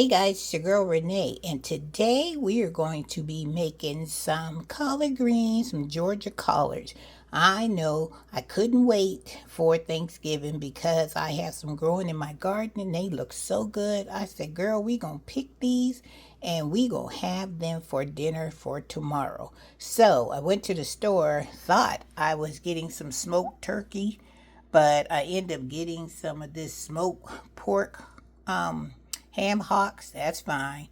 Hey guys, it's your girl Renee, and today we are going to be making some collard greens, some Georgia collards. I know I couldn't wait for Thanksgiving because I have some growing in my garden and they look so good. I said, girl, we gonna pick these and we gonna have them for dinner for tomorrow. So I went to the store, thought I was getting some smoked turkey, but I ended up getting some of this smoked pork ham hocks. That's fine.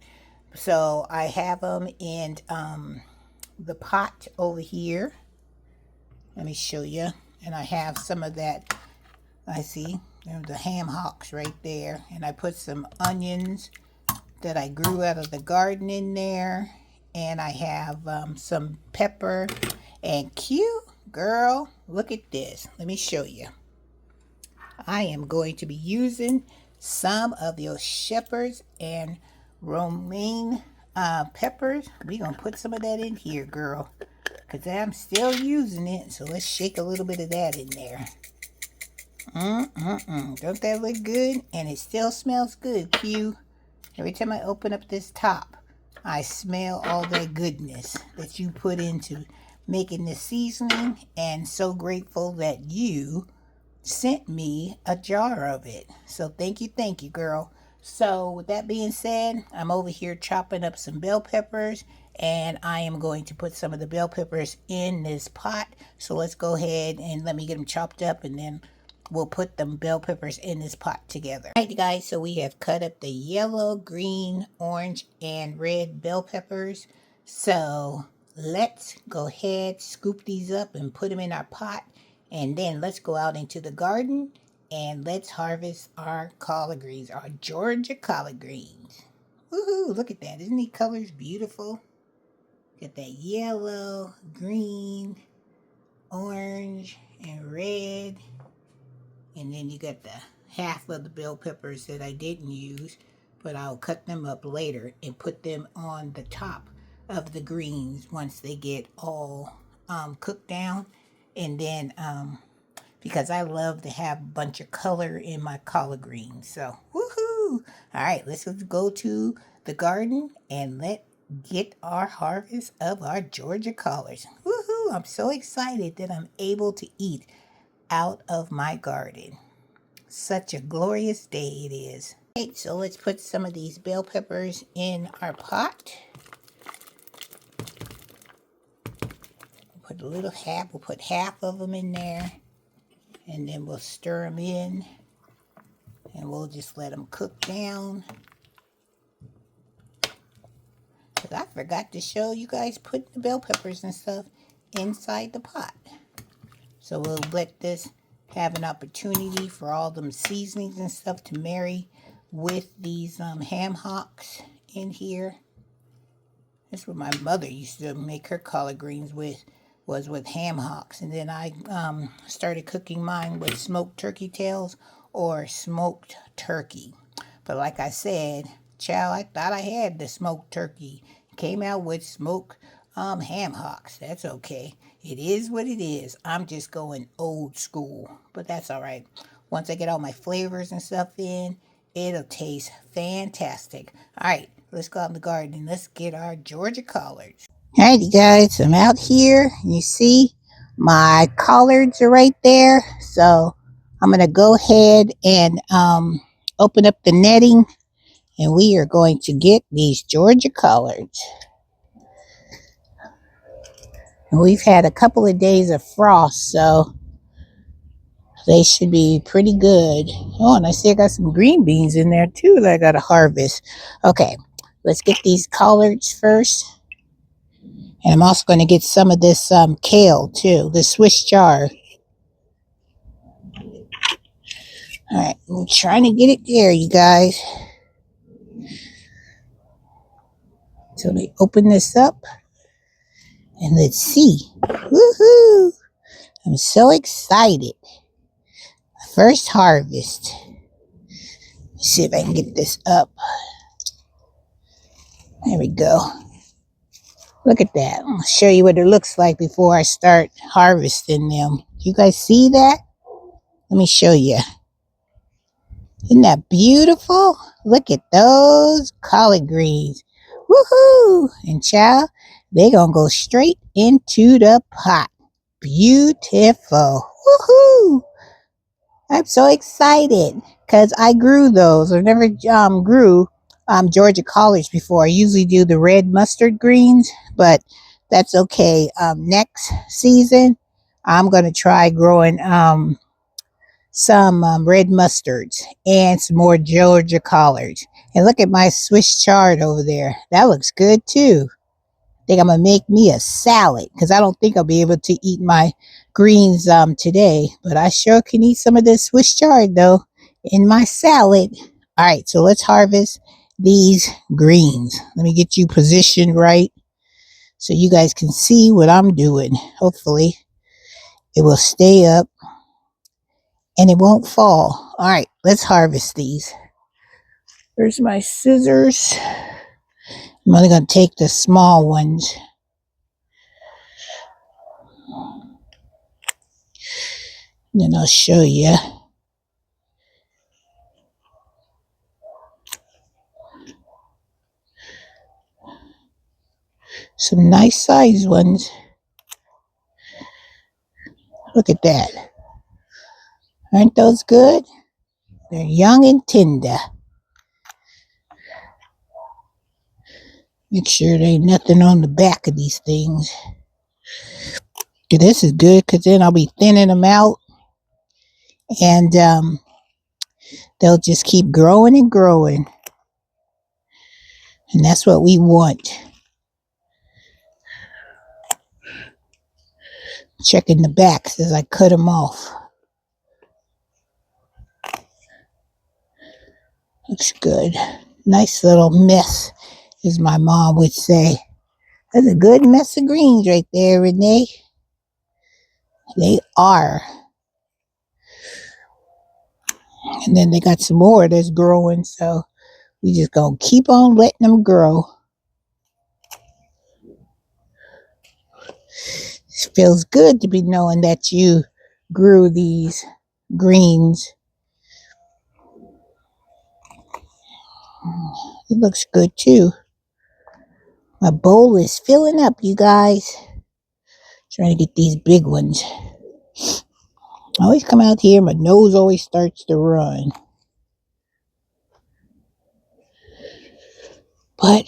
So I have them in the pot over here. Let me show you. And I have some of that. I see the ham hocks right there. And I put some onions that I grew out of the garden in there. And I have some pepper. And cute girl, look at this. Let me show you. I am going to be using some of your shepherd's and romaine peppers. We're going to put some of that in here, girl, because I'm still using it. So let's shake a little bit of that in there. Don't that look good? And it still smells good, Q. Every time I open up this top, I smell all that goodness that you put into making this seasoning, and so grateful that you sent me a jar of it. So thank you, girl. So with that being said, I'm over here chopping up some bell peppers, and I am going to put some of the bell peppers in this pot. So let's go ahead and let me get them chopped up, and then we'll put them bell peppers in this pot together. All right, guys, so we have cut up the yellow, green, orange, and red bell peppers. So let's go ahead, scoop these up and put them in our pot. And then let's go out into the garden and let's harvest our collard greens, our Georgia collard greens. Woohoo, look at that. Isn't the colors beautiful? Got that yellow, green, orange, and red. And then you got the half of the bell peppers that I didn't use, but I'll cut them up later and put them on the top of the greens once they get all cooked down. And then, because I love to have a bunch of color in my collard greens. So, woohoo! All right, let's go to the garden and let's get our harvest of our Georgia collards. Woohoo! I'm so excited that I'm able to eat out of my garden. Such a glorious day it is. Okay, so let's put some of these bell peppers in our pot. Put a little half, we'll put half of them in there, and then we'll stir them in, and we'll just let them cook down. Because I forgot to show you guys putting the bell peppers and stuff inside the pot. So we'll let this have an opportunity for all them seasonings and stuff to marry with these ham hocks in here. That's what my mother used to make her collard greens with, was with ham hocks. And then I started cooking mine with smoked turkey tails or smoked turkey. But like I said, child, I thought I had the smoked turkey. Came out with smoked ham hocks. That's okay. It is what it is. I'm just going old school. But that's all right. Once I get all my flavors and stuff in, it'll taste fantastic. All right, let's go out in the garden and let's get our Georgia collards. All right, you guys, I'm out here. You see my collards are right there. So I'm going to go ahead and open up the netting, and we are going to get these Georgia collards. And we've had a couple of days of frost, so they should be pretty good. Oh, and I see I got some green beans in there too that I got to harvest. Okay, let's get these collards first. And I'm also going to get some of this kale too, the Swiss chard. All right, I'm trying to get it there, you guys. So let me open this up and let's see. Woohoo! I'm so excited. First harvest. Let's see if I can get this up. There we go. Look at that. I'll show you what it looks like before I start harvesting them. You guys see that? Let me show you. Isn't that beautiful? Look at those collard greens. Woohoo! And child, they gonna go straight into the pot. Beautiful. Woohoo! I'm so excited because I grew those. I never grew Georgia collards before. I usually do the red mustard greens, but that's okay. Next season, I'm gonna try growing some red mustards and some more Georgia collards. And look at my Swiss chard over there. That looks good too. I think I'm gonna make me a salad because I don't think I'll be able to eat my greens today, but I sure can eat some of this Swiss chard though in my salad. All right, so let's harvest these greens. Let me get you positioned right so you guys can see what I'm doing. Hopefully it will stay up and it won't fall. All right, let's harvest these. Where's my scissors? I'm only going to take the small ones. And then I'll show you. Some nice size ones. Look at that. Aren't those good? They're young and tender. Make sure there ain't nothing on the back of these things. Okay, this is good because then I'll be thinning them out. And they'll just keep growing and growing. And that's what we want. Checking the backs as I cut them off. Looks good. Nice little mess, as my mom would say. That's a good mess of greens right there, Renee. They are. And then they got some more that's growing, so we just gonna keep on letting them grow. It feels good to be knowing that you grew these greens. It looks good too. My bowl is filling up, you guys. Trying to get these big ones. I always come out here, my nose always starts to run. But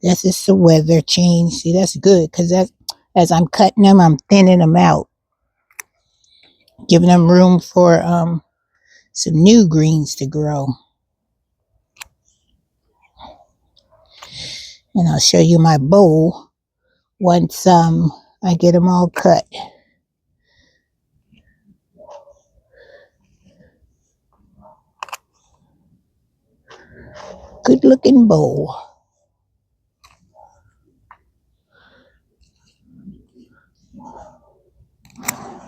that's just the weather change. See, that's good because that's, as I'm cutting them, I'm thinning them out. Giving them room for some new greens to grow. And I'll show you my bowl once I get them all cut. Good looking bowl.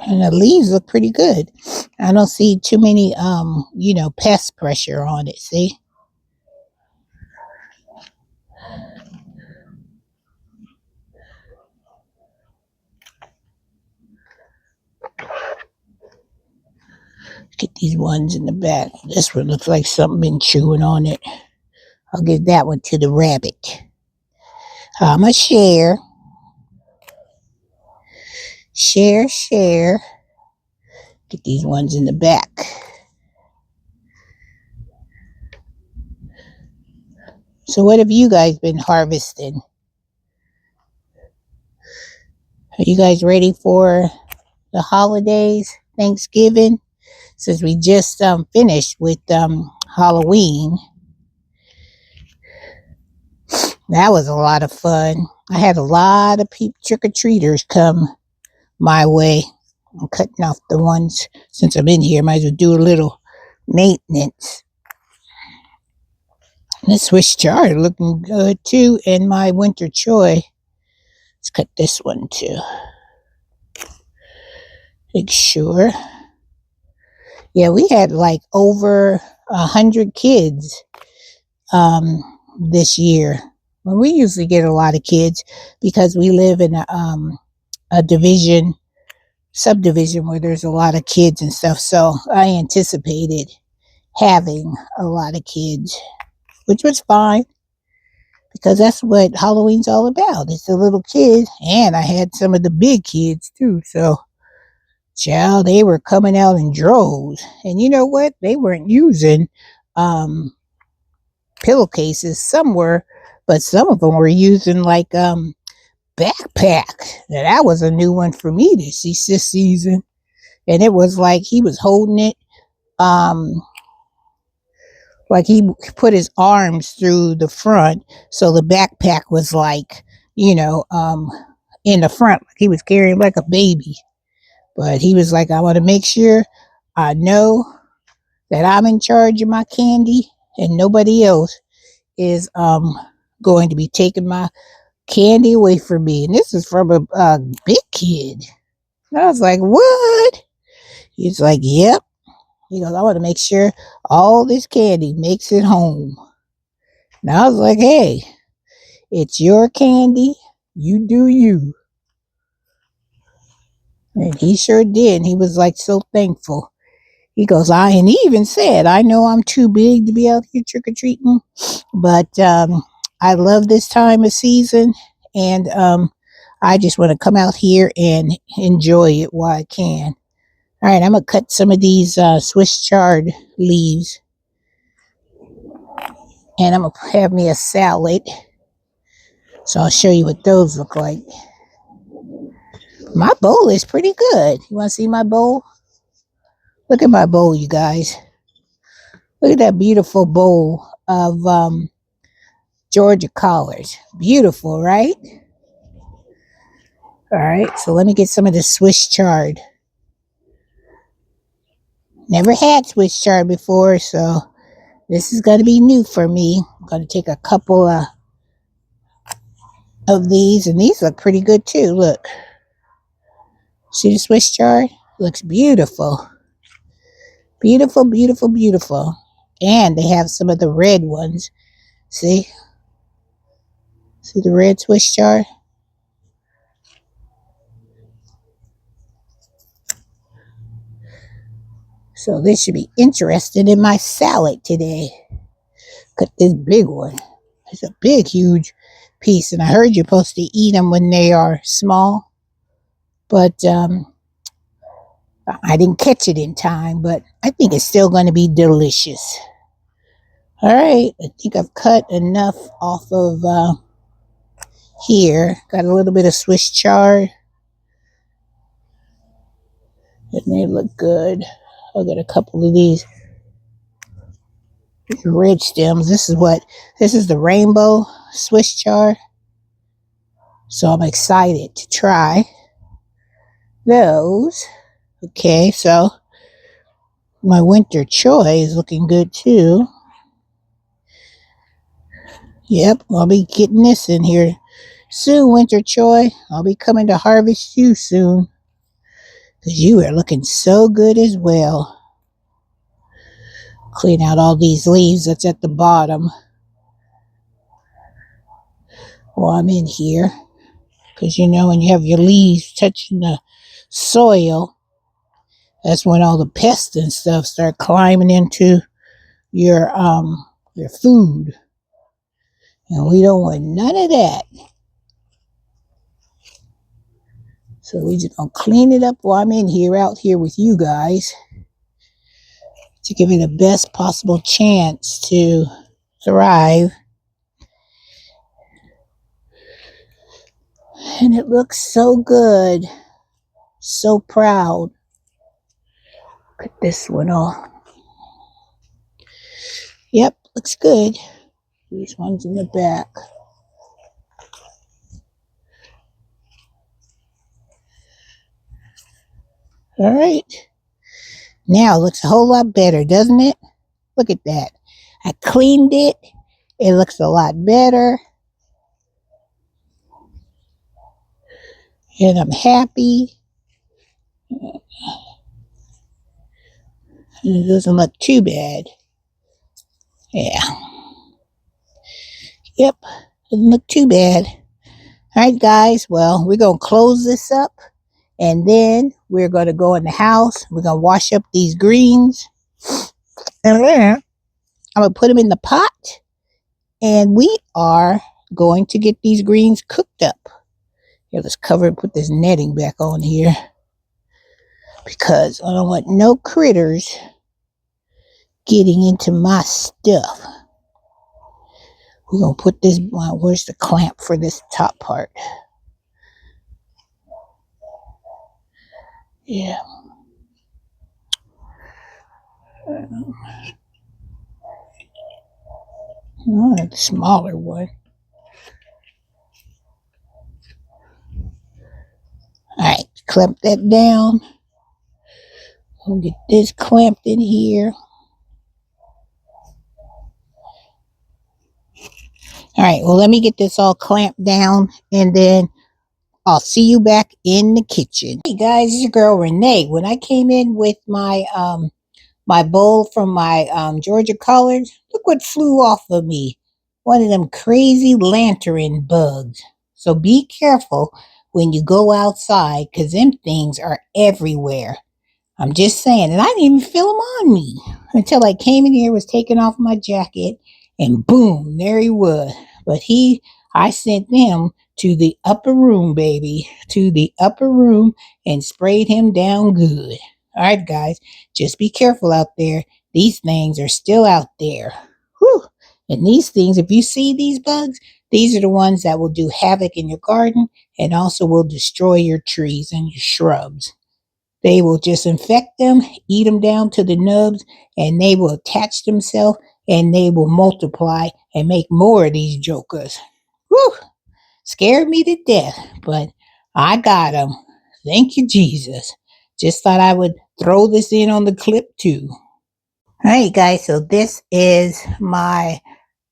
And the leaves look pretty good. I don't see too many pest pressure on it, see? Get these ones in the back. This one looks like something been chewing on it. I'll give that one to the rabbit. I'm a share. Share. Get these ones in the back. So what have you guys been harvesting? Are you guys ready for the holidays, Thanksgiving? Since we just finished with Halloween. That was a lot of fun. I had a lot of trick-or-treaters come my way. I'm cutting off the ones since I'm in here. Might as well do a little maintenance. This Swiss chard looking good too, and my winter choy. Let's cut this one too. Make sure. Yeah, we had like over 100 kids this year. Well, we usually get a lot of kids because we live in a subdivision where there's a lot of kids and stuff. So I anticipated having a lot of kids, which was fine because that's what Halloween's all about. It's the little kids, and I had some of the big kids too. So, child, they were coming out in droves. And you know what? They weren't using um, pillowcases. Some were, but some of them were using like backpack. Now, that was a new one for me this season. And it was like he was holding it. Um, like he put his arms through the front, so the backpack was like, in the front, like he was carrying like a baby. But he was like, I want to make sure I know that I'm in charge of my candy and nobody else is going to be taking my candy away from me. And this is from a big kid. And I was like, what? He's like, yep. He goes, I want to make sure all this candy makes it home. And I was like, hey, it's your candy. You do you. And he sure did. And he was like so thankful. He goes, and he even said, I know I'm too big to be out here trick-or-treating, but I love this time of season. And I just want to come out here and enjoy it while I can. All right, I'm going to cut some of these Swiss chard leaves. And I'm going to have me a salad. So I'll show you what those look like. My bowl is pretty good. You want to see my bowl? Look at my bowl, you guys. Look at that beautiful bowl of Georgia collards. Beautiful, right? All right, so let me get some of the Swiss chard. Never had Swiss chard before, so this is going to be new for me. I'm going to take a couple of these, and these look pretty good too. Look. See the Swiss chard? Looks beautiful. Beautiful, beautiful, beautiful. And they have some of the red ones. See? See the red Swiss chard? So this should be interesting in my salad today. Cut this big one. It's a big, huge piece. And I heard you're supposed to eat them when they are small. But I didn't catch it in time. But I think it's still going to be delicious. All right. I think I've cut enough off of here. Got a little bit of Swiss chard. And they look good. I'll get a couple of these red stems. This is the rainbow Swiss chard. So I'm excited to try those. Okay, so my winter choy is looking good too. Yep, I'll be getting this in here soon, winter choy. I'll be coming to harvest you soon. Because you are looking so good as well. Clean out all these leaves that's at the bottom while I'm in here. Because when you have your leaves touching the soil, that's when all the pests and stuff start climbing into your food. And we don't want none of that. So we just gonna clean it up while I'm in here, out here with you guys, to give it the best possible chance to thrive. And it looks so good. So proud. Cut this one off. Yep, looks good. These ones in the back. All right. Now it looks a whole lot better, doesn't it? Look at that. I cleaned it. It looks a lot better. And I'm happy. And it doesn't look too bad. Yeah. Yep. Doesn't look too bad. All right, guys. Well, we're going to close this up. And then we're going to go in the house. We're going to wash up these greens. And then I'm going to put them in the pot. And we are going to get these greens cooked up. Here, let's cover it, put this netting back on here. Because I don't want no critters getting into my stuff. We're going to put this, where's the clamp for this top part? Yeah. Oh, the smaller one. Alright, clamp that down. We'll get this clamped in here. Alright, well, let me get this all clamped down, and then I'll see you back in the kitchen. Hey guys, it's your girl Renee. When I came in with my my bowl from my Georgia collards, look what flew off of me. One of them crazy lantern bugs. So be careful when you go outside, because them things are everywhere. I'm just saying, and I didn't even feel him on me until I came in here, was taking off my jacket, and boom, there he was. But I sent him to the upper room, baby, to the upper room, and sprayed him down good. All right, guys, just be careful out there. These things are still out there. Whew. And these things, if you see these bugs, these are the ones that will do havoc in your garden and also will destroy your trees and your shrubs. They will just infect them, eat them down to the nubs, and they will attach themselves and they will multiply and make more of these jokers. Whew! Scared me to death, but I got them. Thank you, Jesus. Just thought I would throw this in on the clip too. All right, guys, so this is my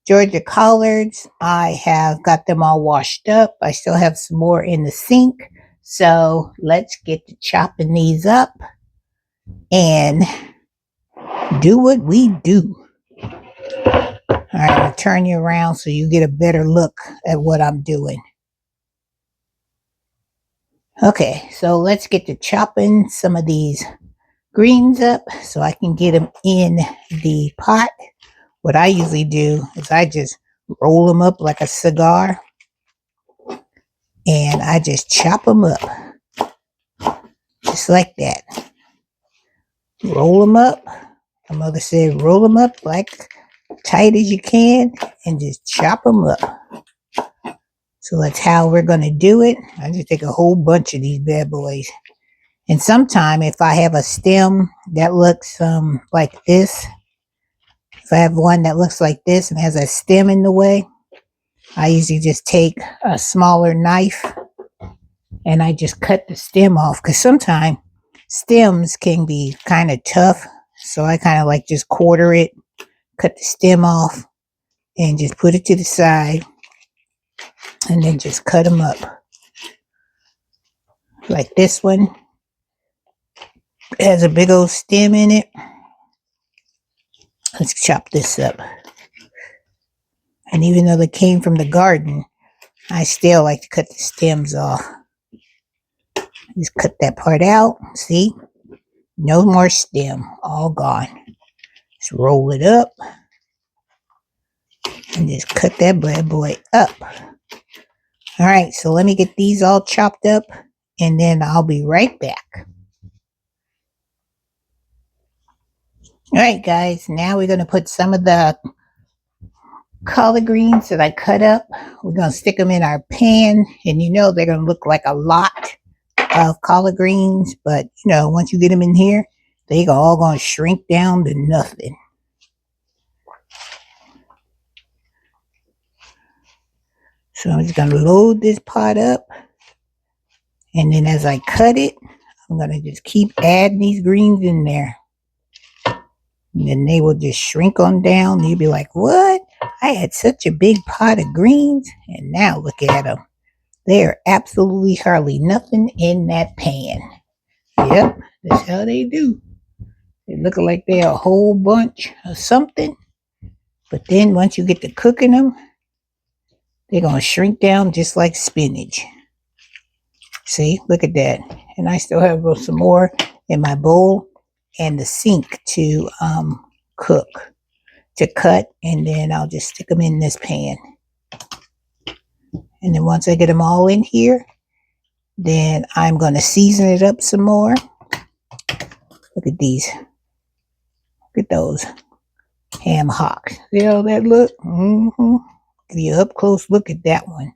Georgia collards. I have got them all washed up. I still have some more in the sink. So let's get to chopping these up and do what we do. All right, I'll turn you around so you get a better look at what I'm doing. Okay, so let's get to chopping some of these greens up so I can get them in the pot. What I usually do is I just roll them up like a cigar and I just chop them up just like that. Roll them up. My mother said roll them up like tight as you can and just chop them up. So that's how we're going to do it. I just take a whole bunch of these bad boys. And sometime if I have a stem that looks like this, if I have one that looks like this and has a stem in the way, I usually just take a smaller knife and I just cut the stem off, because sometimes stems can be kind of tough. So I kind of like just quarter it, cut the stem off, and just put it to the side, and then just cut them up. Like this one, it has a big old stem in it. Let's chop this up. And even though they came from the garden, I still like to cut the stems off. Just cut that part out. See? No more stem. All gone. Just roll it up. And just cut that bad boy up. Alright, so let me get these all chopped up. And then I'll be right back. Alright guys, now we're going to put some of the collard greens that I cut up. We're going to stick them in our pan. And you know they're going to look like a lot of collard greens. But you know, once you get them in here, they all going to shrink down to nothing. So I'm just going to load this pot up. And then as I cut it, I'm going to just keep adding these greens in there. And then they will just shrink on down. You'll be like, what? I had such a big pot of greens. And now look at them. They are absolutely hardly nothing in that pan. Yep, that's how they do. They look like they're a whole bunch of something. But then once you get to cooking them, they're going to shrink down just like spinach. See, look at that. And I still have some more in my bowl and the sink to cook, to cut, and then I'll just stick them in this pan. And then once I get them all in here, then I'm going to season it up some more. Look at these. Look at those ham hocks. See how that look? Give you up close look at that one.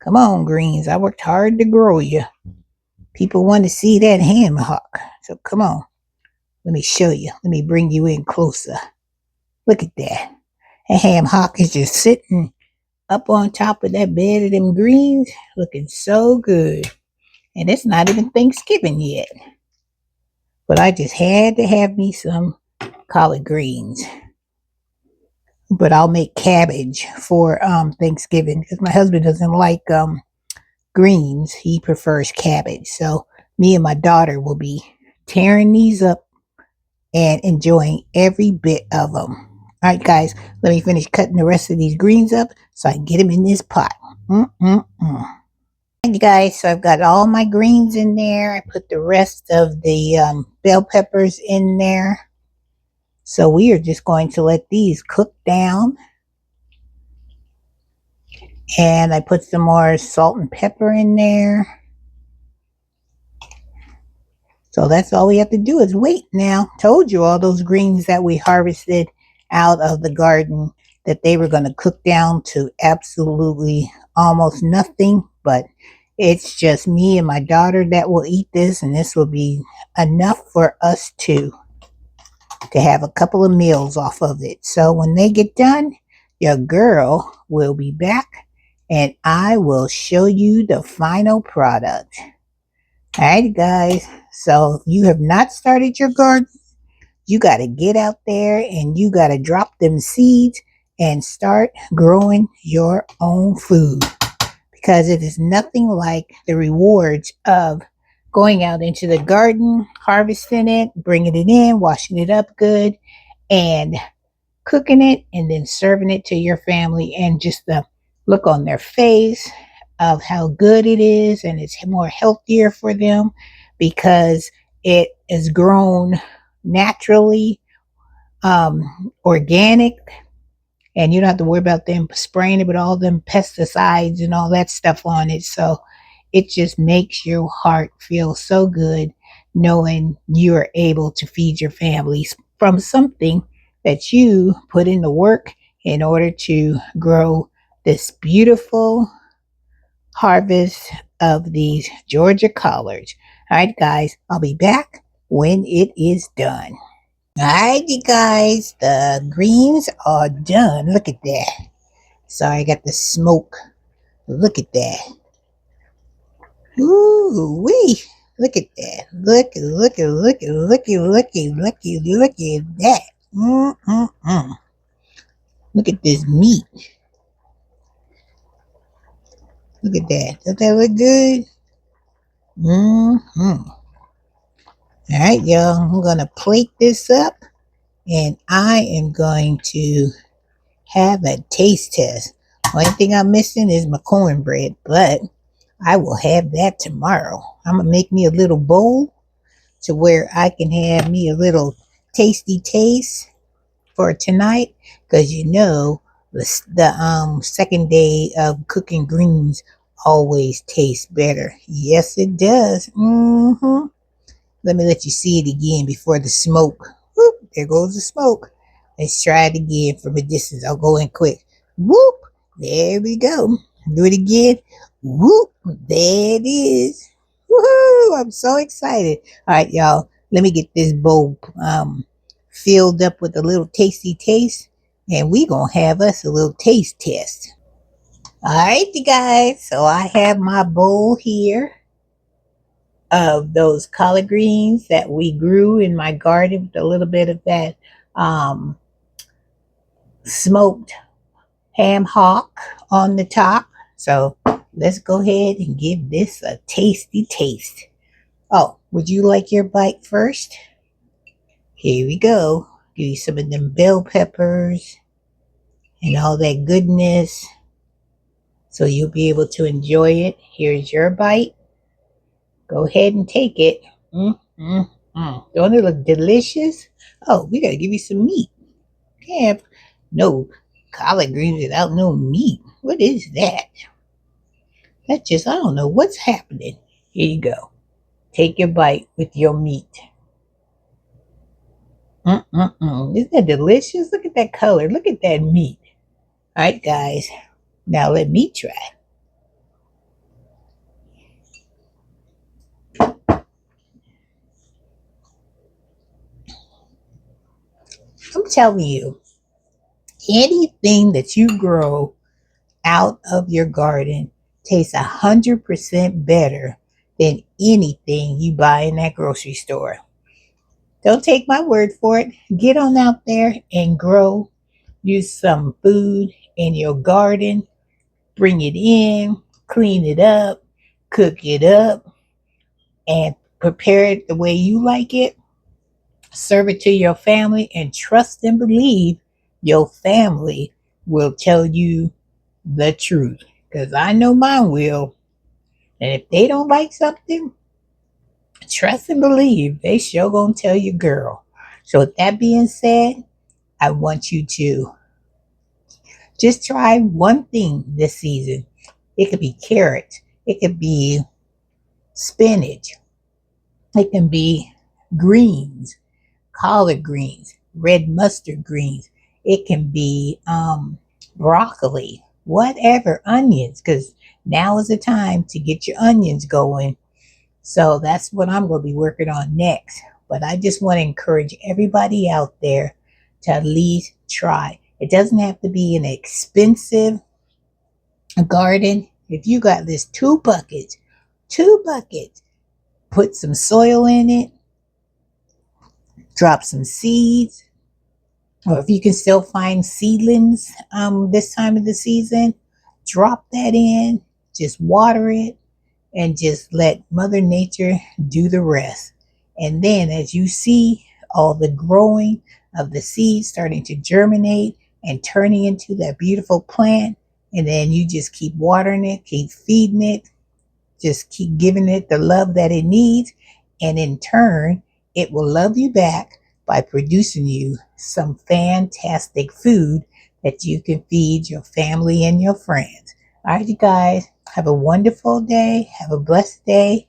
Come on, greens. I worked hard to grow you. People want to see that ham hock. So come on. Let me show you. Let me bring you in closer. Look at that. A ham hock is just sitting up on top of that bed of them greens, looking so good. And it's not even Thanksgiving yet. But I just had to have me some collard greens. But I'll make cabbage for Thanksgiving because my husband doesn't like greens. He prefers cabbage. So me and my daughter will be tearing these up and enjoying every bit of them. All right, guys, let me finish cutting the rest of these greens up so I can get them in this pot. You guys, so I've got all my greens in there. I put the rest of the bell peppers in there. So we are just going to let these cook down. And I put some more salt and pepper in there. So that's all we have to do is wait now. Told you all those greens that we harvested out of the garden that they were going to cook down to absolutely almost nothing. But it's just me and my daughter that will eat this. And this will be enough for us to have a couple of meals off of it. So when they get done, your girl will be back and I will show you the final product. All right, guys. So if you have not started your garden, you got to get out there and you got to drop them seeds and start growing your own food, because it is nothing like the rewards of going out into the garden, harvesting it, bringing it in, washing it up good, and cooking it, and then serving it to your family, and just the look on their face of how good it is, and it's more healthier for them because it is grown naturally, organic, and you don't have to worry about them spraying it with all them pesticides and all that stuff on it. So it just makes your heart feel so good knowing you are able to feed your families from something that you put in the work in order to grow this beautiful harvest of these Georgia collards. All right, guys, I'll be back when it is done. All right, you guys, the greens are done. Look at that. Sorry, I got the smoke. Look at that. Ooh wee. Look at that. Look at that. Look at this meat. Look at that. Does that look good? All right, y'all. I'm going to plate this up and I am going to have a taste test. Only thing I'm missing is my cornbread, but I will have that tomorrow. I'm going to make me a little bowl to where I can have me a little tasty taste for tonight, because you know the second day of cooking greens always tastes better. Yes, it does. Let me let you see it again before the smoke. Whoop, there goes the smoke. Let's try it again from a distance. I'll go in quick. Whoop, there we go. Do it again. Whoop, there it is. Woohoo, I'm so excited. All right, y'all, let me get this bowl filled up with a little tasty taste, and we gonna have us a little taste test. All right, you guys, so I have my bowl here of those collard greens that we grew in my garden with a little bit of that smoked ham hock on the top. So let's go ahead and give this a tasty taste. Oh, would you like your bite first? Here we go. Give you some of them bell peppers and all that goodness, so you'll be able to enjoy it. Here's your bite. Go ahead and take it. Don't it look delicious? Oh, we gotta give you some meat. Can't have no collard greens without no meat. What is that? That's just, I don't know what's happening. Here you go. Take your bite with your meat. Isn't that delicious? Look at that color. Look at that meat. All right, guys. Now let me try. I'm telling you, anything that you grow out of your garden tastes 100% better than anything you buy in that grocery store. Don't take my word for it. Get on out there and grow. Use some food in your garden. Bring it in, clean it up, cook it up, and prepare it the way you like it. Serve it to your family and trust and believe your family will tell you the truth. Because I know mine will. And if they don't like something, trust and believe they sure gonna tell you, girl. So with that being said, I want you to just try one thing this season. It could be carrots. It could be spinach. It can be greens, collard greens, red mustard greens. It can be broccoli, whatever, onions, because now is the time to get your onions going. So that's what I'm going to be working on next. But I just want to encourage everybody out there to at least try. It doesn't have to be an expensive garden. If you got this two buckets, put some soil in it, drop some seeds, or if you can still find seedlings this time of the season, drop that in, just water it, and just let Mother Nature do the rest. And then as you see all the growing of the seeds starting to germinate and turning into that beautiful plant, and then you just keep watering it, keep feeding it, just keep giving it the love that it needs. And in turn, it will love you back by producing you some fantastic food that you can feed your family and your friends. All right, you guys, have a wonderful day. Have a blessed day.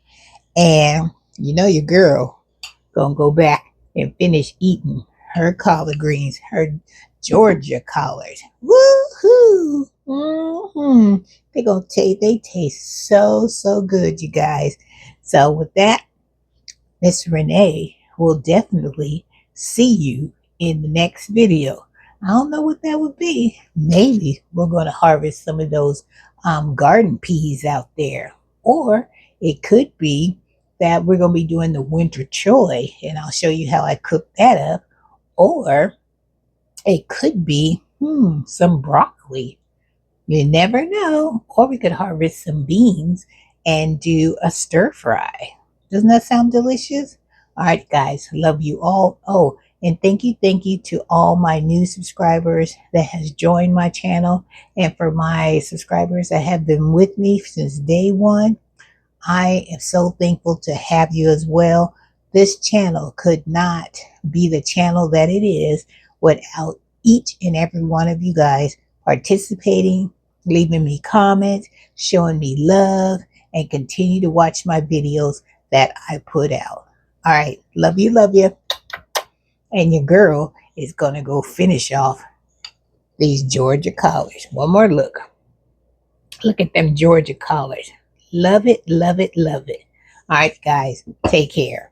And you know your girl gonna go back and finish eating her collard greens, her Georgia collards. Woohoo! They taste so good, you guys. So with that, Miss Renee will definitely see you in the next video. I don't know what that would be. Maybe we're going to harvest some of those garden peas out there. Or it could be that we're going to be doing the winter choy, and I'll show you how I cook that up. Or it could be some broccoli. You never know. Or we could harvest some beans and do a stir fry. Doesn't that sound delicious? All right, guys, love you all. Oh, and thank you to all my new subscribers that has joined my channel, and for my subscribers that have been with me since day one. I am so thankful to have you as well. This channel could not be the channel that it is without each and every one of you guys participating, leaving me comments, showing me love, and continue to watch my videos that I put out. All right, love you, love you. And your girl is going to go finish off these Georgia collards. One more look. Look at them Georgia collards. Love it, love it, love it. All right, guys, take care.